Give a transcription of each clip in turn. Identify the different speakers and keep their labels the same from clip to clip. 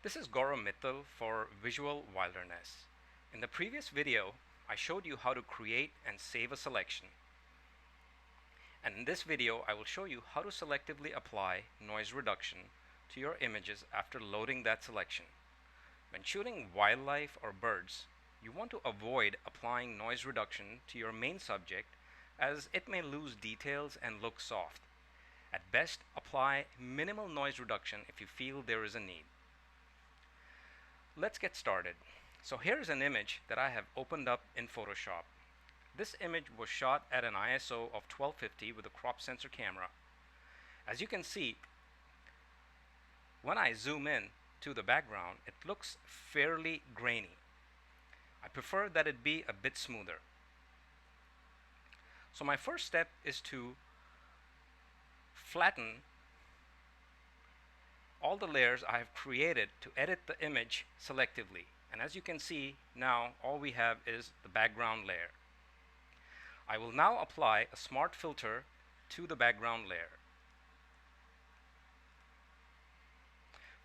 Speaker 1: This is Gaurav Mittal for Visual Wilderness. In the previous video, I showed you how to create and save a selection. And in this video, I will show you how to selectively apply noise reduction to your images after loading that selection. When shooting wildlife or birds, you want to avoid applying noise reduction to your main subject as it may lose details and look soft. At best, apply minimal noise reduction if you feel there is a need. Let's get started. So here's an image that I have opened up in Photoshop. This image was shot at an ISO of 1250 with a crop sensor camera. As you can see, when I zoom in to the background, it looks fairly grainy. I prefer that it be a bit smoother. So my first step is to flatten all the layers I have created to edit the image selectively. And as you can see, now all we have is the background layer. I will now apply a smart filter to the background layer.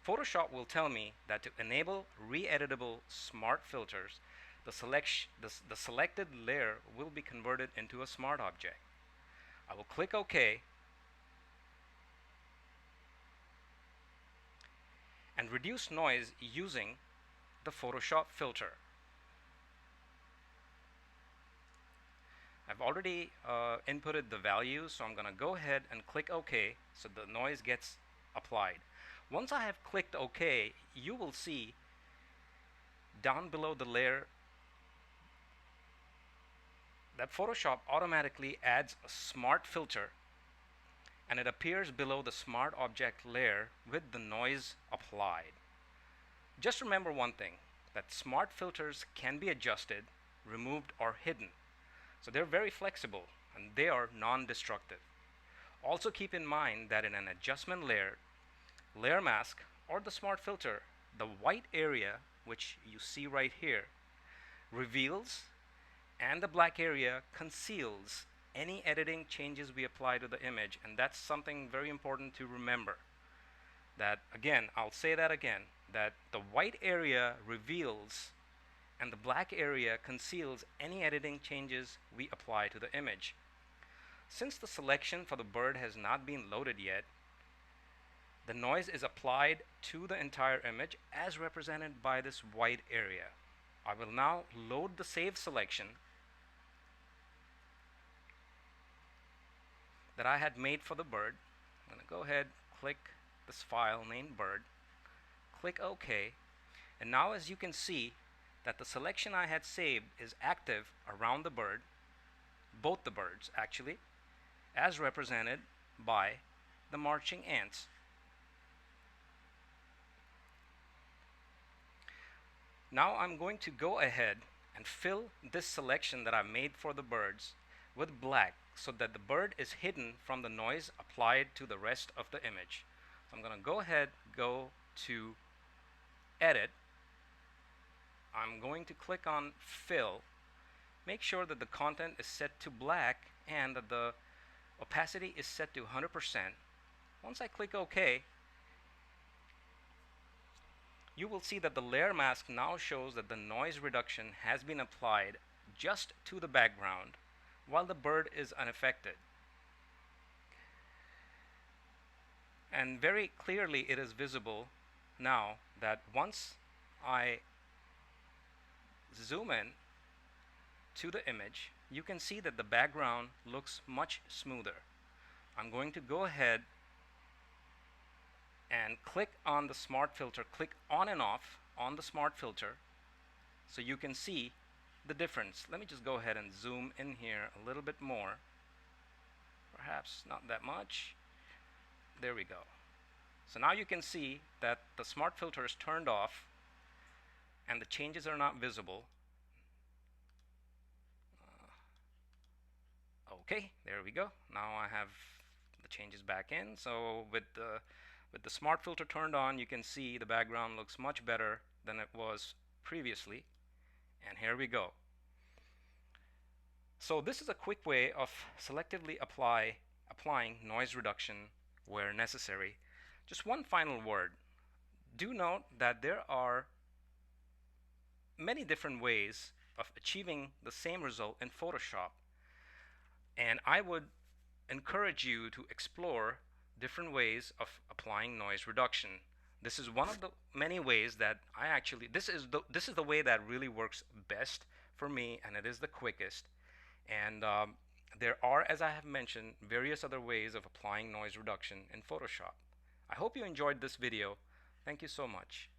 Speaker 1: Photoshop will tell me that to enable re-editable smart filters, the selected layer will be converted into a smart object. I will click OK and reduce noise using the Photoshop filter. I've already inputted the values, so I'm going to go ahead and click OK so the noise gets applied. Once I have clicked OK, you will see down below the layer that Photoshop automatically adds a smart filter, and it appears below the smart object layer with the noise applied. Just remember one thing, that smart filters can be adjusted, removed, or hidden. So they're very flexible and they are non-destructive. Also keep in mind that in an adjustment layer, layer mask, or the smart filter, the white area, which you see right here, reveals, and the black area conceals any editing changes we apply to the image. And that's something very important to remember. That again, I'll say that again, that the white area reveals and the black area conceals any editing changes we apply to the image. Since the selection for the bird has not been loaded yet, the noise is applied to the entire image as represented by this white area. I will now load the save selection that I had made for the bird. I'm going to go ahead, click this file named bird, click OK, and now as you can see that the selection I had saved is active around the bird, both the birds actually, as represented by the marching ants. Now I'm going to go ahead and fill this selection that I made for the birds with black so that the bird is hidden from the noise applied to the rest of the image. So I'm going to go ahead, go to edit. I'm going to click on fill. Make sure that the content is set to black and that the opacity is set to 100%. Once I click OK, you will see that the layer mask now shows that the noise reduction has been applied just to the background while the bird is unaffected. And very clearly it is visible now that once I zoom in to the image, you can see that the background looks much smoother. I'm going to go ahead and click on the smart filter, click on and off on the smart filter so you can see the difference. Let me just go ahead and zoom in here a little bit more, perhaps not that much. There we go. So now you can see that the smart filter is turned off and the changes are not visible. Okay, there we go. Now I have the changes back in. So with the smart filter turned on, you can see the background looks much better than it was previously. And here we go. So this is a quick way of selectively applying noise reduction where necessary. Just one final word. Do note that there are many different ways of achieving the same result in Photoshop, and I would encourage you to explore different ways of applying noise reduction. This is one of the many ways that I actually this is the way that really works best for me, and it is the quickest. And there are, as I have mentioned, various other ways of applying noise reduction in Photoshop. I hope you enjoyed this video. Thank you so much.